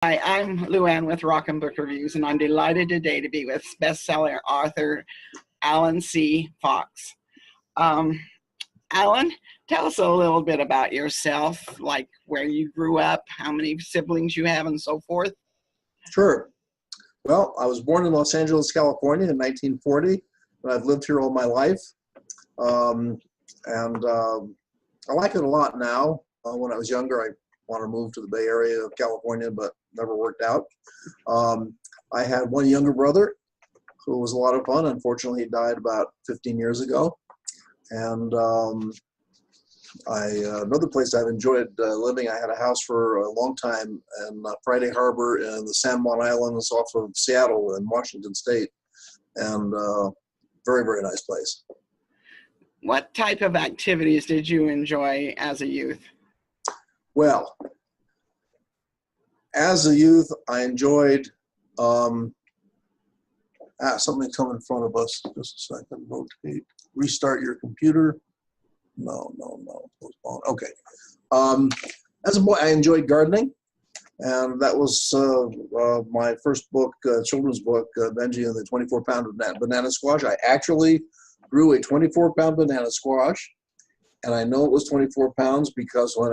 Hi, I'm Luann with Rockin Book Reviews, and I'm delighted today to be with bestseller author Alan C. Fox. Alan, tell us a little bit about yourself, like where you grew up, how many siblings you have, and so forth. Sure. Well, I was born in Los Angeles, California in 1940, and I've lived here all my life. I like it a lot now. When I was younger, I wanted to move to the Bay Area of California, but never worked out. I had one younger brother who was a lot of fun. Unfortunately, he died about 15 years ago. And another place I've enjoyed living, I had a house for a long time in Friday Harbor in the San Juan Islands off of Seattle in Washington State. And very, very nice place. What type of activities did you enjoy as a youth? Well, as a youth, I enjoyed something come in front of us. Just a second. Rotate. Restart your computer. No. Postpone. Okay. As a boy, I enjoyed gardening, and that was my first book, children's book, Benji and the 24-pound banana squash. I actually grew a 24-pound banana squash, and I know it was 24 pounds because when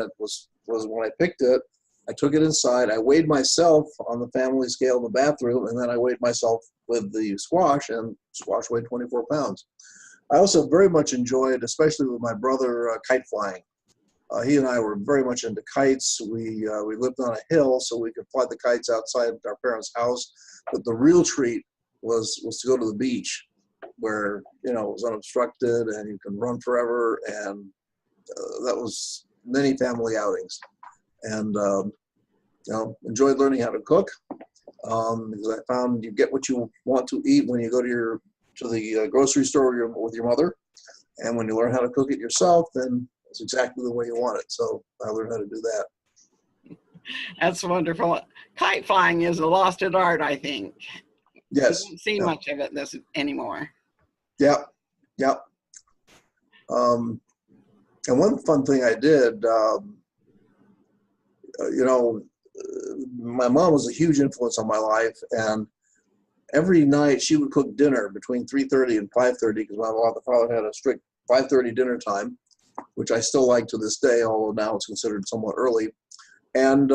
I picked it, I took it inside. I weighed myself on the family scale in the bathroom, and then I weighed myself with the squash, and squash weighed 24 pounds. I also very much enjoyed, especially with my brother, kite flying. He and I were very much into kites. We lived on a hill, so we could fly the kites outside our parents' house. But the real treat was to go to the beach, where it was unobstructed and you can run forever. And that was many family outings. And enjoyed learning how to cook because I found you get what you want to eat when you go to the grocery store with your mother, and when you learn how to cook it yourself, then it's exactly the way you want it. So I learned how to do that. That's wonderful. Kite flying is a lost art, I think. Yes. You don't see much of it anymore. Yeah. And one fun thing I did, my mom was a huge influence on my life, and every night she would cook dinner between 3:30 and 5:30 because my father had a strict 5:30 dinner time, which I still like to this day, although now it's considered somewhat early. And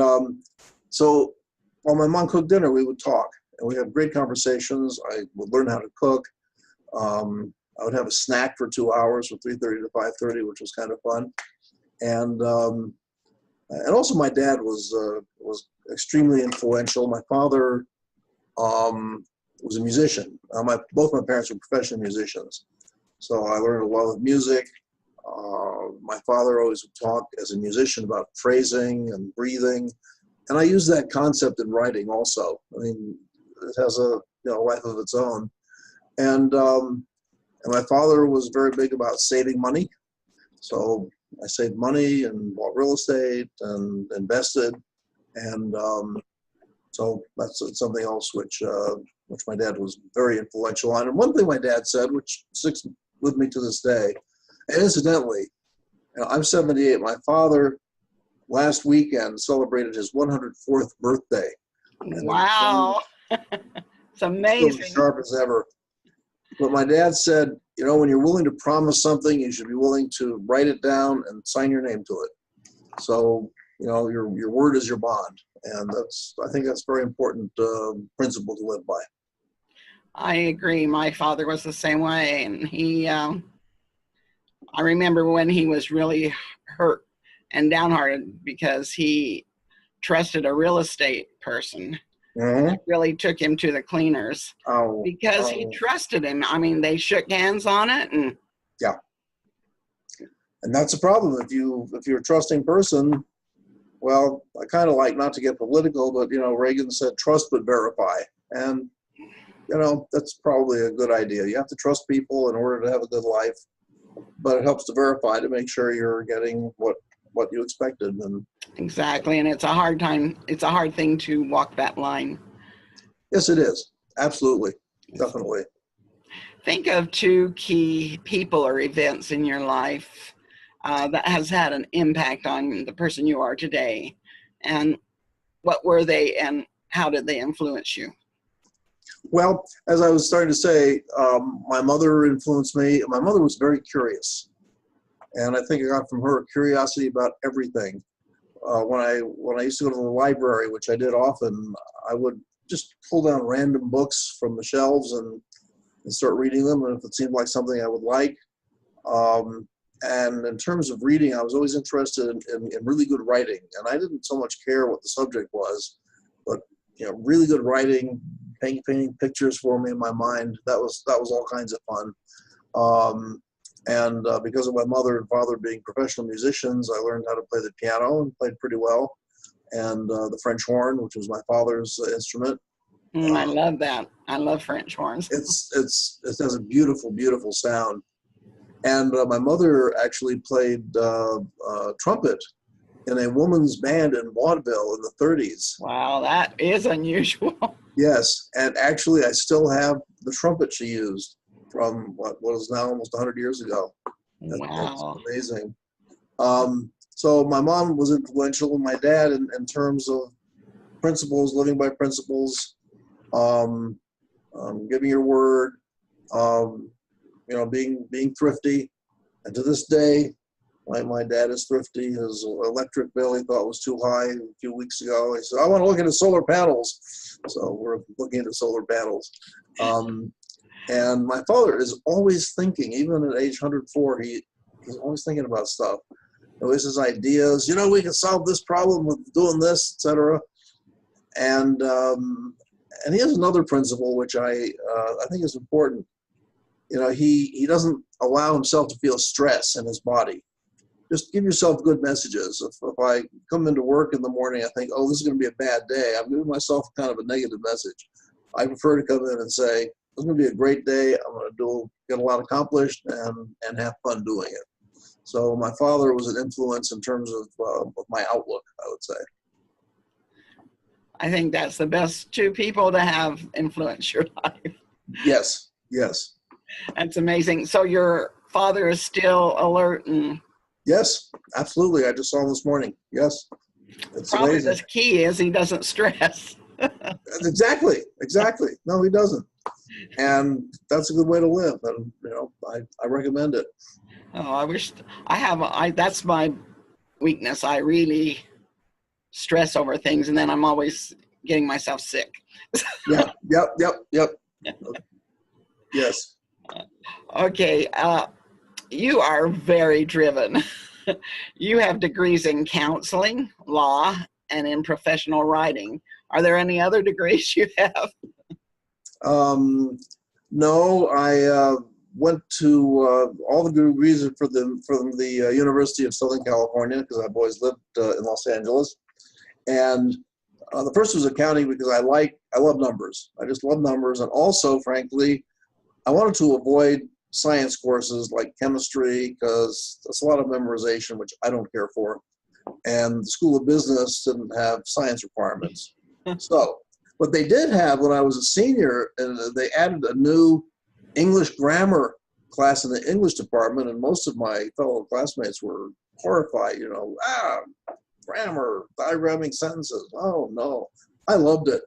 so while my mom cooked dinner, we would talk, and we had great conversations. I would learn how to cook. I would have a snack for 2 hours from 3:30 to 5:30, which was kind of fun. And also my dad was extremely influential. My father was a musician. Both my parents were professional musicians. So I learned a lot of music. My father always would talk as a musician about phrasing and breathing. And I use that concept in writing also. I mean, it has a life of its own. And my father was very big about saving money. So I saved money and bought real estate and invested. And so that's something else which my dad was very influential on. And one thing my dad said, which sticks with me to this day, and incidentally, I'm 78. My father last weekend celebrated his 104th birthday. Wow. It's amazing. Still as sharp as ever. But my dad said, when you're willing to promise something, you should be willing to write it down and sign your name to it. So, your word is your bond. And I think that's a very important principle to live by. I agree. My father was the same way. And he, I remember when he was really hurt and downhearted because he trusted a real estate person. Mm-hmm. Really took him to the cleaners because he trusted him. I mean, they shook hands on it, and yeah. And that's a problem if you're a trusting person. Well, I kind of like, not to get political, but Reagan said trust but verify, and that's probably a good idea. You have to trust people in order to have a good life, but it helps to verify to make sure you're getting what you expected. And exactly, and it's a hard time. It's a hard thing to walk that line. Yes, it is. Absolutely. Definitely. Think of two key people or events in your life that has had an impact on the person you are today. And what were they and how did they influence you? Well, as I was starting to say, my mother influenced me. My mother was very curious, and I think I got from her a curiosity about everything. When I used to go to the library, which I did often, I would just pull down random books from the shelves and start reading them, and if it seemed like something I would like. And in terms of reading, I was always interested in really good writing, and I didn't so much care what the subject was, but really good writing, painting pictures for me in my mind. That was all kinds of fun. And because of my mother and father being professional musicians, I learned how to play the piano and played pretty well. And the French horn, which was my father's instrument. I love that. I love French horns. It has a beautiful, beautiful sound. And my mother actually played trumpet in a woman's band in vaudeville in the 30s. Wow, that is unusual. Yes, and actually I still have the trumpet she used from what is now almost 100 years ago. Wow. That's amazing. So my mom was influential, and my dad in terms of principles, living by principles, giving your word, being thrifty. And to this day, my dad is thrifty. His electric bill he thought was too high a few weeks ago. He said, I want to look into solar panels. So we're looking into solar panels. And my father is always thinking, even at age 104, he's always thinking about stuff. He always has ideas. We can solve this problem with doing this, etc. And he has another principle which I think is important. He doesn't allow himself to feel stress in his body. Just give yourself good messages. If I come into work in the morning, I think, oh, this is going to be a bad day, I'm giving myself kind of a negative message. I prefer to come in and say, it's going to be a great day. I'm going to get a lot accomplished and have fun doing it. So my father was an influence in terms of my outlook, I would say. I think that's the best two people to have influence your life. Yes, yes. That's amazing. So your father is still alert and... Yes, absolutely. I just saw him this morning. Yes. It's probably amazing. the key is he doesn't stress. Exactly. No, he doesn't. And that's a good way to live. And, I recommend it. Oh, I wish that's my weakness. I really stress over things, and then I'm always getting myself sick. Yeah. Yep. Yes. Okay. You are very driven. You have degrees in counseling, law, and in professional writing. Are there any other degrees you have? No, I went to all the degrees from the University of Southern California, because I've always lived in Los Angeles. And the first was accounting, because I love numbers. I just love numbers. And also, frankly, I wanted to avoid science courses like chemistry, because that's a lot of memorization, which I don't care for. And the School of Business didn't have science requirements. So what they did have when I was a senior, they added a new English grammar class in the English department, and most of my fellow classmates were horrified, grammar, diagramming sentences. Oh no, I loved it.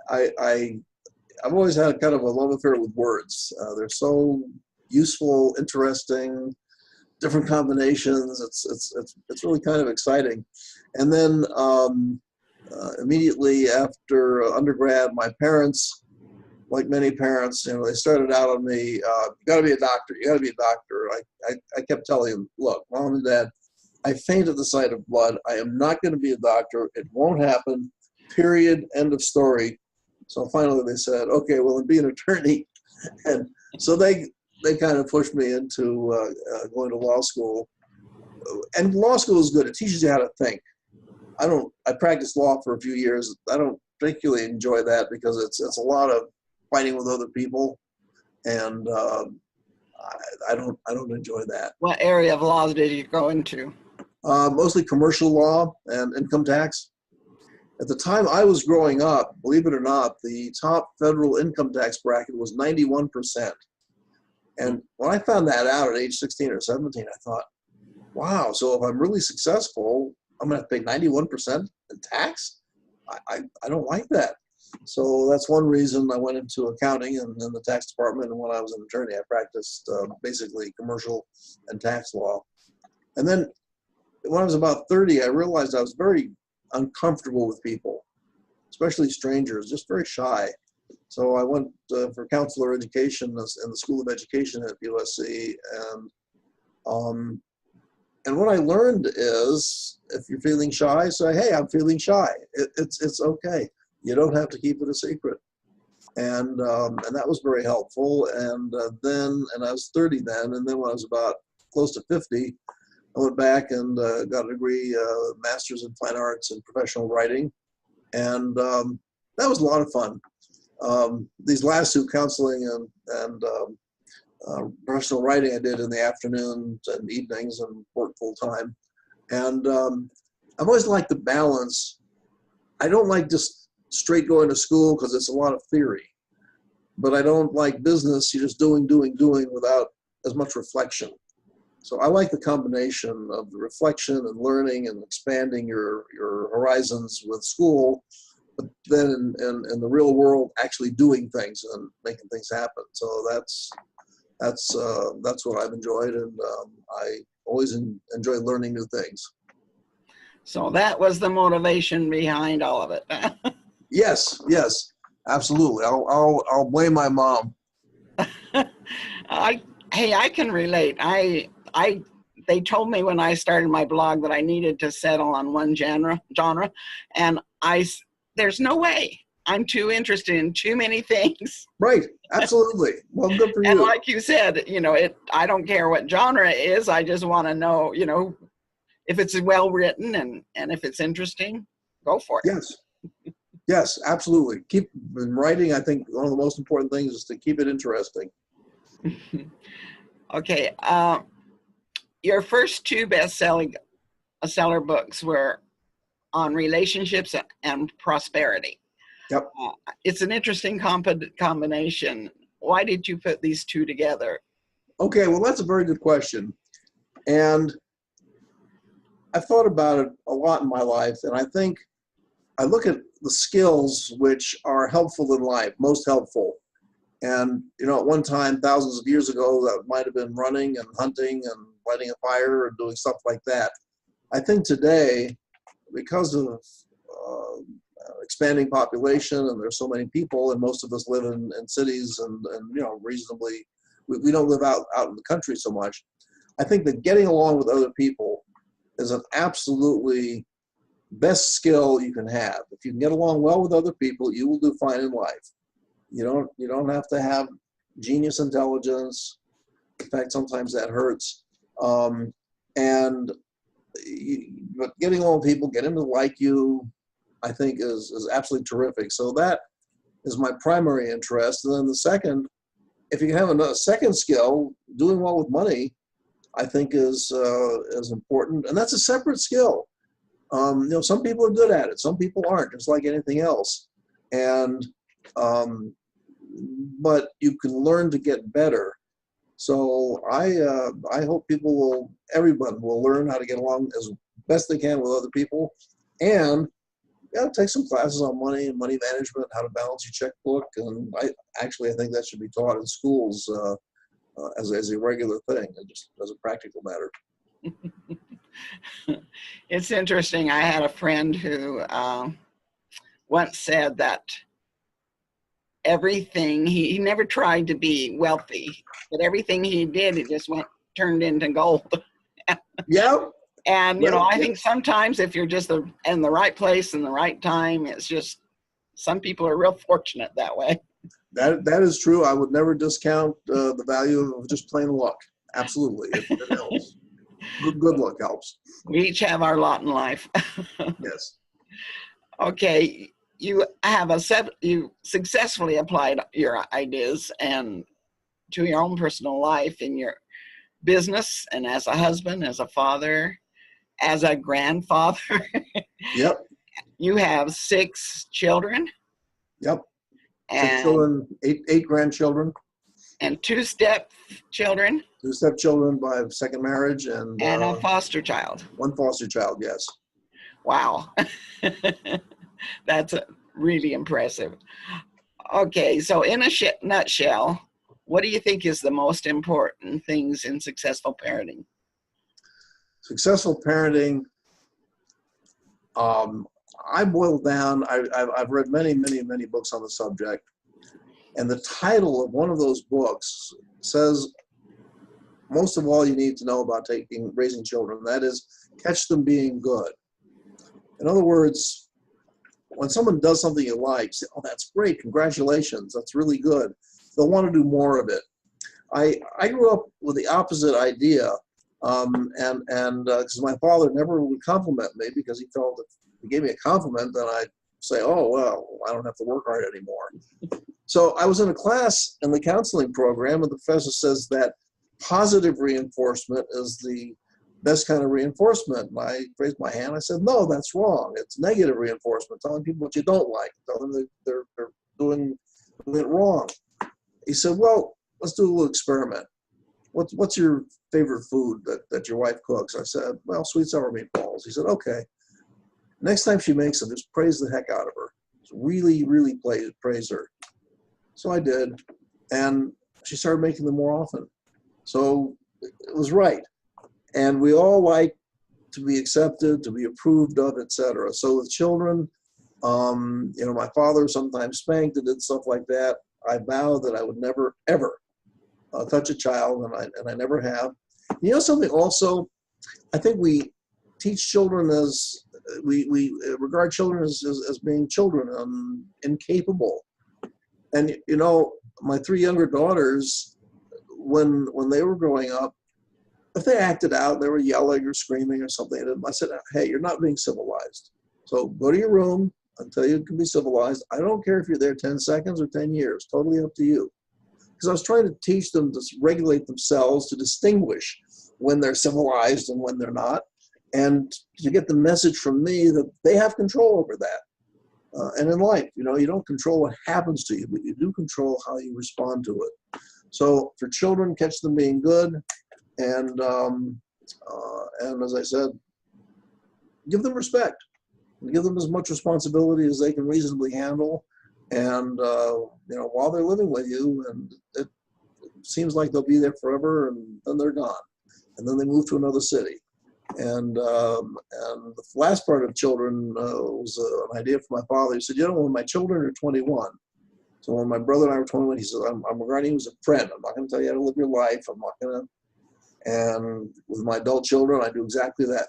I've always had kind of a love affair with words. They're so useful, interesting, different combinations. It's really kind of exciting. And then immediately after undergrad, my parents, like many parents, they started out on me, you got to be a doctor. You got to be a doctor. I kept telling them, look, Mom and Dad, I faint at the sight of blood. I am not going to be a doctor. It won't happen. Period. End of story. So finally they said, okay, well, then be an attorney. And so they kind of pushed me into going to law school. And law school is good. It teaches you how to think. I practiced law for a few years. I don't particularly enjoy that, because it's a lot of fighting with other people. And I don't enjoy that. What area of law did you go into? Mostly commercial law and income tax. At the time I was growing up, believe it or not, the top federal income tax bracket was 91%. And when I found that out at age 16 or 17, I thought, wow, so if I'm really successful, I'm going to have to pay 91% in tax? I don't like that. So that's one reason I went into accounting and in the tax department. And when I was an attorney, I practiced basically commercial and tax law. And then when I was about 30, I realized I was very uncomfortable with people, especially strangers, just very shy. So I went for counselor education in the School of Education at USC, and what I learned is, if you're feeling shy, say, "Hey, I'm feeling shy." It's okay. You don't have to keep it a secret, and that was very helpful. And I was 30 then, and then when I was about close to 50, I went back and got a degree, master's in fine arts and professional writing, and that was a lot of fun. These last two, counseling and professional writing, I did in the afternoons and evenings and worked full time. And I've always liked the balance. I don't like just straight going to school because it's a lot of theory, but I don't like business. You're just doing without as much reflection. So I like the combination of the reflection and learning and expanding your horizons with school, but then in the real world, actually doing things and making things happen. So that's what I've enjoyed, and I always enjoy learning new things. So that was the motivation behind all of it. Yes, absolutely. I'll blame my mom. I can relate. They told me when I started my blog that I needed to settle on one genre, and there's no way. I'm too interested in too many things. Right, absolutely. Well, good for you. And like you said, I don't care what genre it is. I just want to know, if it's well written and if it's interesting, go for it. Yes, absolutely. Keep writing. I think one of the most important things is to keep it interesting. Okay. Your first two seller books were on relationships and prosperity. Yep. It's an interesting combination. Why did you put these two together? Okay, well, that's a very good question. And I've thought about it a lot in my life, and I think I look at the skills which are helpful in life, most helpful. And, at one time, thousands of years ago, that might have been running and hunting and lighting a fire and doing stuff like that. I think today, because of expanding population, and there's so many people, and most of us live in cities and reasonably, we don't live out in the country so much. I think that getting along with other people is an absolutely best skill you can have. If you can get along well with other people, you will do fine in life. You don't have to have genius intelligence. In fact, sometimes that hurts. But getting along with people, getting them to like you, I think is absolutely terrific. So that is my primary interest. And then the second, if you can have a second skill, doing well with money, I think is important. And that's a separate skill. Some people are good at it. Some people aren't, just like anything else. And but you can learn to get better. So I hope everyone will learn how to get along as best they can with other people, and take some classes on money and money management, how to balance your checkbook. And I think that should be taught in schools as a regular thing, and just as a practical matter. It's interesting. I had a friend who once said that everything, he never tried to be wealthy, but everything he did, it just turned into gold. Yeah. And, I think sometimes if you're just in the right place in the right time, it's just, some people are real fortunate that way. That is true. I would never discount the value of just plain luck. Absolutely. It helps. Good luck helps. We each have our lot in life. Yes. Okay. You successfully applied your ideas and to your own personal life in your business, and as a husband, as a father, as a grandfather. Yep. You have 6 children. Yep. 6 children, 8 grandchildren. And 2 stepchildren. 2 stepchildren by second marriage, and a foster child. 1 foster child, yes. Wow. That's really impressive. Okay, so in a nutshell, what do you think is the most important things in successful parenting? Successful parenting, I boiled down, I've read many, many, many books on the subject. And the title of one of those books says, most of all you need to know about raising children, that is, catch them being good. In other words, when someone does something you like, say, oh, that's great, congratulations, that's really good. They'll want to do more of it. I grew up with the opposite idea, and because my father never would compliment me, because he felt if he gave me a compliment, then I'd say, oh, well, I don't have to work hard anymore. So I was in a class in the counseling program, and the professor says that positive reinforcement is the best kind of reinforcement. And I raised my hand. I said, no, that's wrong. It's negative reinforcement, telling people what you don't like, telling them they're doing it wrong. He said, well, let's do a little experiment. What's your favorite food that your wife cooks? I said, well, sweet sour meatballs. He said, okay. Next time she makes them, just praise the heck out of her. Just really, really praise her. So I did, and she started making them more often. So it was right. And we all like to be accepted, to be approved of, etc. So with children, my father sometimes spanked and did stuff like that. I vowed that I would never, ever touch a child, and I never have. You know something also, I think we teach children as, we regard children as being children, incapable. And, my three younger daughters, when they were growing up, if they acted out, they were yelling or screaming or something, I said, hey, you're not being civilized. So go to your room until you can be civilized. I don't care if you're there 10 seconds or 10 years, totally up to you. Because I was trying to teach them to regulate themselves, to distinguish when they're civilized and when they're not, and to get the message from me that they have control over that. And in life, you don't control what happens to you, but you do control how you respond to it. So for children, catch them being good, and as I said, give them respect, give them as much responsibility as they can reasonably handle, and while they're living with you, and it seems like they'll be there forever, and then they're gone, and then they move to another city. And the last part of children was an idea from my father. He said, when my children are 21, so when my brother and I were 21, he said, I'm regarding you as a friend. I'm not going to tell you how to live your life. I'm not going to. And with my adult children, I do exactly that.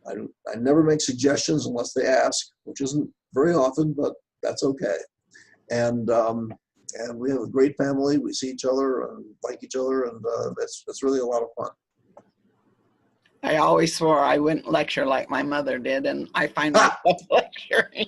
I never make suggestions unless they ask, which isn't very often, but that's okay. And we have a great family. We see each other and like each other, and it's really a lot of fun. I always swore I wouldn't lecture like my mother did, and I find myself lecturing.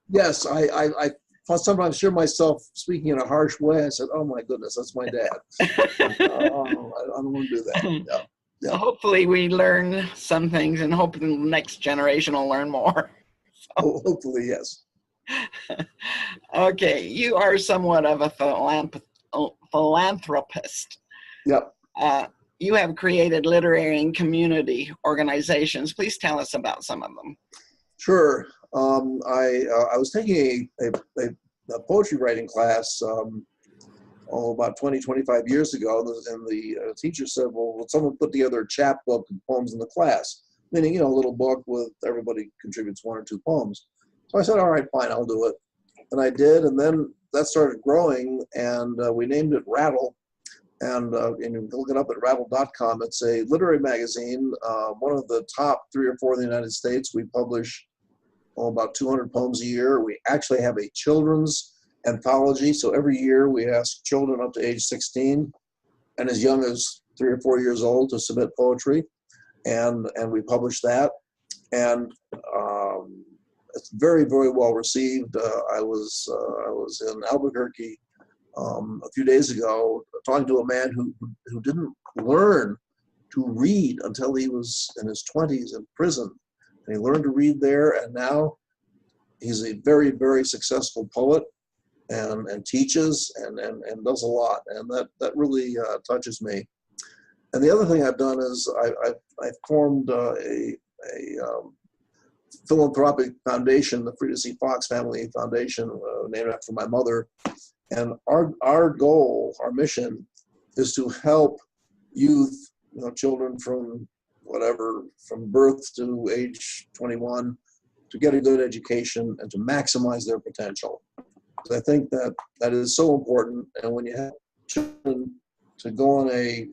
Yes, I sometimes hear myself speaking in a harsh way. I said, oh my goodness, that's my dad. I don't want to do that. Yeah. Hopefully we learn some things, and hopefully the next generation will learn more. So. Hopefully, yes. Okay, you are somewhat of a philanthropist. Yep. You have created literary and community organizations. Please tell us about some of them. Sure. I was taking a poetry writing class about 20, 25 years ago, and the teacher said, well, someone put together a chapbook of poems in the class, meaning, a little book with everybody contributes 1 or 2 poems. So I said, all right, fine, I'll do it. And I did, and then that started growing, and we named it Rattle. And you can look it up at rattle.com. It's a literary magazine, one of the top 3 or 4 in the United States. We publish about 200 poems a year. We actually have a children's anthology. So every year we ask children up to age 16 and as young as 3 or 4 years old to submit poetry. And we publish that. And it's very, very well received. I was in Albuquerque a few days ago talking to a man who didn't learn to read until he was in his 20s in prison. And he learned to read there, and now he's a very, very successful poet and teaches and does a lot. And that really touches me. And the other thing I've done is I formed a philanthropic foundation, the Frida C. Fox Family Foundation, named after my mother. And our goal, our mission, is to help youth, children from from birth to age 21, to get a good education and to maximize their potential. I think that is so important. And when you have children to go on a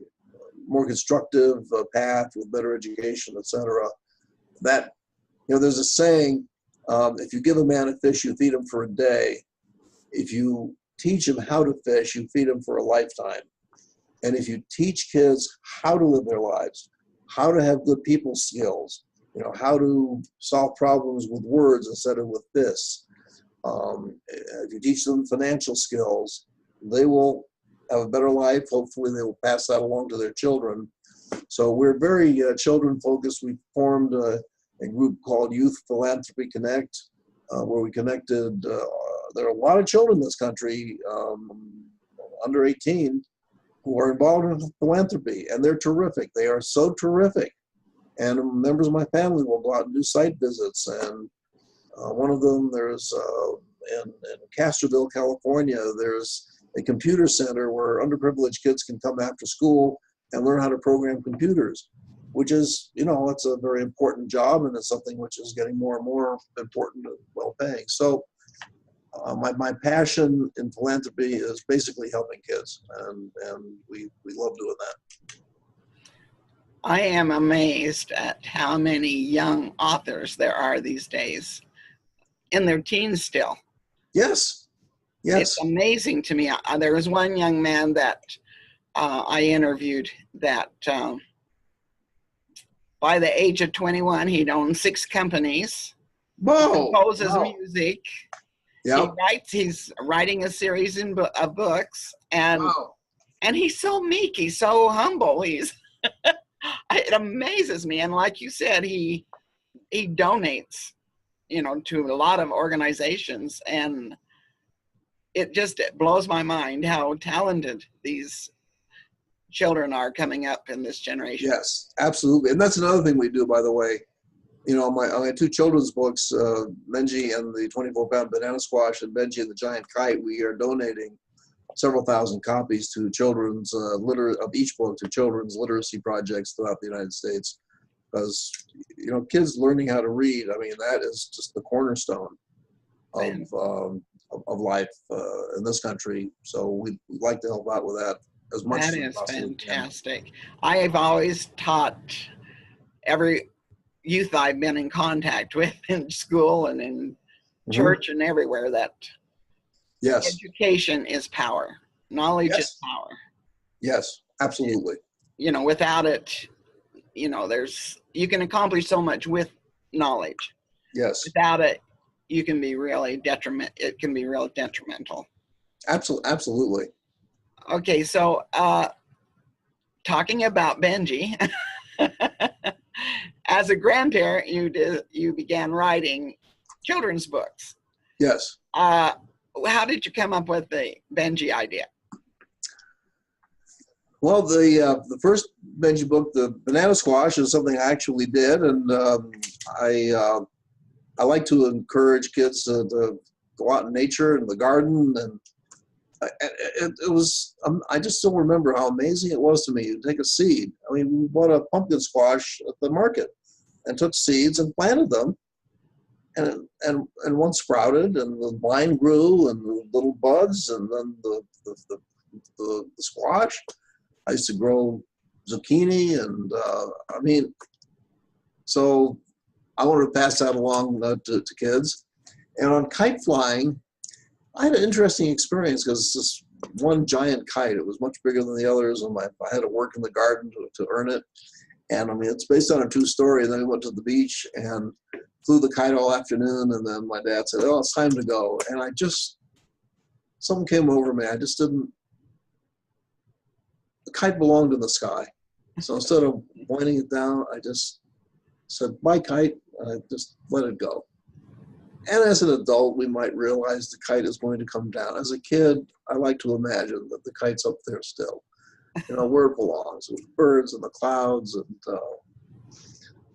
more constructive path with better education, et cetera, that, there's a saying, if you give a man a fish, you feed him for a day. If you teach him how to fish, you feed him for a lifetime. And if you teach kids how to live their lives, how to have good people skills, how to solve problems with words instead of with fists, if you teach them financial skills, they will have a better life. Hopefully they will pass that along to their children. So we're very children focused. We formed a group called Youth Philanthropy Connect, where we connected, there are a lot of children in this country under 18 who are involved in philanthropy, and they're terrific. They are so terrific. And members of my family will go out and do site visits. And one of them, there's in Castroville, California, there's a computer center where underprivileged kids can come after school and learn how to program computers, which is, it's a very important job, and it's something which is getting more and more important and well-paying. So my passion in philanthropy is basically helping kids, and we love doing that. I am amazed at how many young authors there are these days, in their teens still. Yes. It's amazing to me. There was one young man that I interviewed that by the age of 21, he'd owned 6 companies. Whoa! He composes music. Yep. He's writing a series of books, and he's so meek, he's so humble, it amazes me. And like you said, he donates, to a lot of organizations, and it blows my mind how talented these children are coming up in this generation. Yes, absolutely. And that's another thing we do, by the way. My 2 children's books, Benji and the 24-pound banana squash and Benji and the giant kite, we are donating several thousand copies to children's of each book to children's literacy projects throughout the United States. Because, kids learning how to read, that is just the cornerstone of life in this country. So we'd like to help out with that as much as possible. That is fantastic. I have always taught every youth I've been in contact with in school and in church and everywhere that education is power. Knowledge is power. Yes, absolutely. Without it, you can accomplish so much with knowledge. Yes. Without it, you can be really it can be real detrimental. Absolutely. Okay, so talking about Benji, as a grandparent, you began writing children's books. Yes. How did you come up with the Benji idea? Well, the first Benji book, the banana squash, is something I actually did, and I like to encourage kids to go out in nature and the garden, and it was, I just still remember how amazing it was to me to take a seed. We bought a pumpkin squash at the market and took seeds and planted them, and one sprouted, and the vine grew, and the little buds, and then the squash. I used to grow zucchini, and so I wanted to pass that along to kids. And on kite flying, I had an interesting experience because it's this one giant kite. It was much bigger than the others, and I had to work in the garden to earn it. And it's based on a true story. And then we went to the beach and flew the kite all afternoon. And then my dad said, "Oh, it's time to go." And something came over me. The kite belonged in the sky. So instead of pointing it down, I just said, "Bye, kite," and I just let it go. And as an adult, we might realize the kite is going to come down. As a kid, I like to imagine that the kite's up there still, where it belongs, with birds and the clouds. And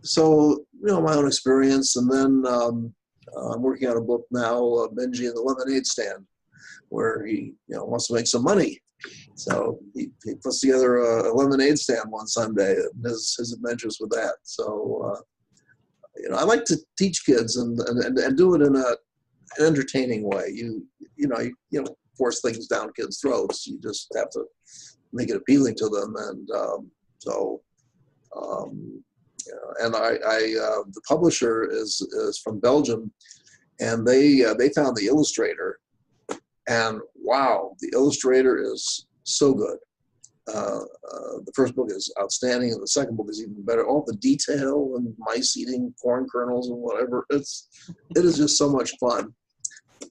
so my own experience. And then I'm working on a book now, Benji and the Lemonade Stand, where he wants to make some money. So he puts together a lemonade stand one Sunday, and his adventures with that. So I like to teach kids and do it in an entertaining way. You don't force things down kids' throats. You just have to make it appealing to them. And and the publisher is from Belgium, and they found the illustrator, and wow, the illustrator is so good. The first book is outstanding, and the second book is even better. All the detail and mice eating corn kernels and whatever, it is just so much fun.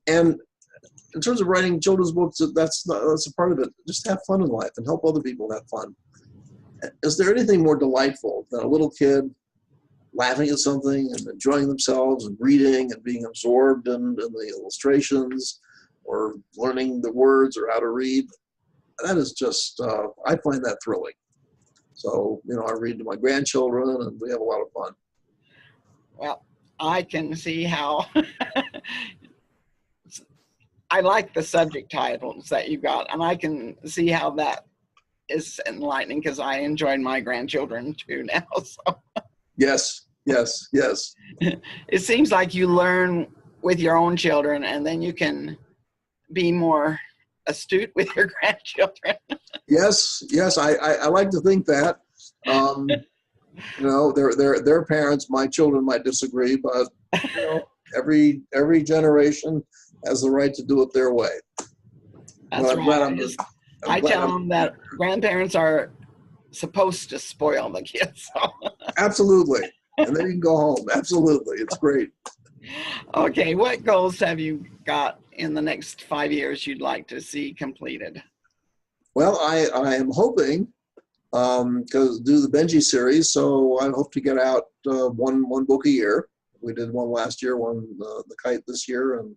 And in terms of writing children's books, that's a part of it. Just have fun in life and help other people have fun. Is there anything more delightful than a little kid laughing at something and enjoying themselves and reading and being absorbed in the illustrations or learning the words or how to read? That is just, I find that thrilling. So, I read to my grandchildren, and we have a lot of fun. Well, I can see how I like the subject titles that you got, and I can see how that is enlightening, because I enjoyed my grandchildren too now. So. Yes. It seems like you learn with your own children, and then you can be more astute with your grandchildren. Yes, I like to think that. Their parents, my children might disagree, but every generation has the right to do it their way. That's right. I tell them that grandparents are supposed to spoil the kids. So. Absolutely. And then you can go home. Absolutely. It's great. Okay. What goals have you got in the next 5 years you'd like to see completed? Well, I am hoping because do the Benji series, so I hope to get out one book a year. We did one last year, one The Kite this year, and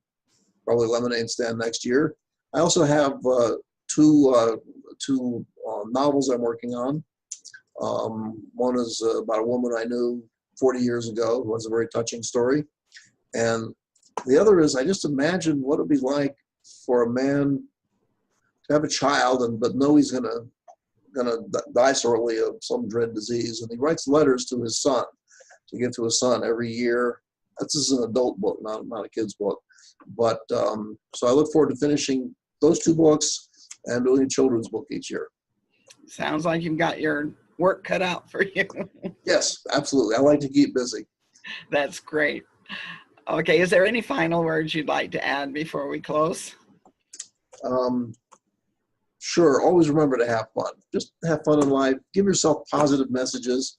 probably Lemonade Stand next year. I also have two novels I'm working on. One is about a woman I knew 40 years ago who has a very touching story. And the other is, I just imagine what it'd be like for a man to have a child but know he's gonna die shortly of some dread disease, and he writes letters to his son to give to his son every year. This is an adult book, not a kid's book. But so I look forward to finishing those two books and doing a children's book each year. Sounds like you've got your work cut out for you. Yes, absolutely. I like to keep busy. That's great. Okay, is there any final words you'd like to add before we close? Sure. Always remember to have fun. Just have fun in life. Give yourself positive messages.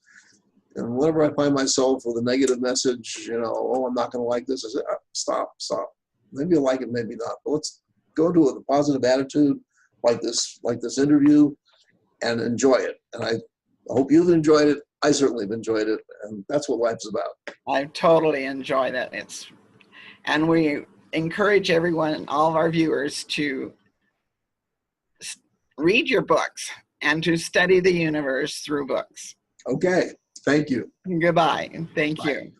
And whenever I find myself with a negative message, oh, I'm not going to like this, I say, stop. Maybe you'll like it, maybe not. But let's go into it with a positive attitude, like this interview, and enjoy it. And I hope you've enjoyed it. I certainly have enjoyed it, and that's what life's about. I totally enjoy that. And we encourage everyone, all of our viewers, to read your books and to study the universe through books. Okay. Thank you. Goodbye. Thank Bye. you.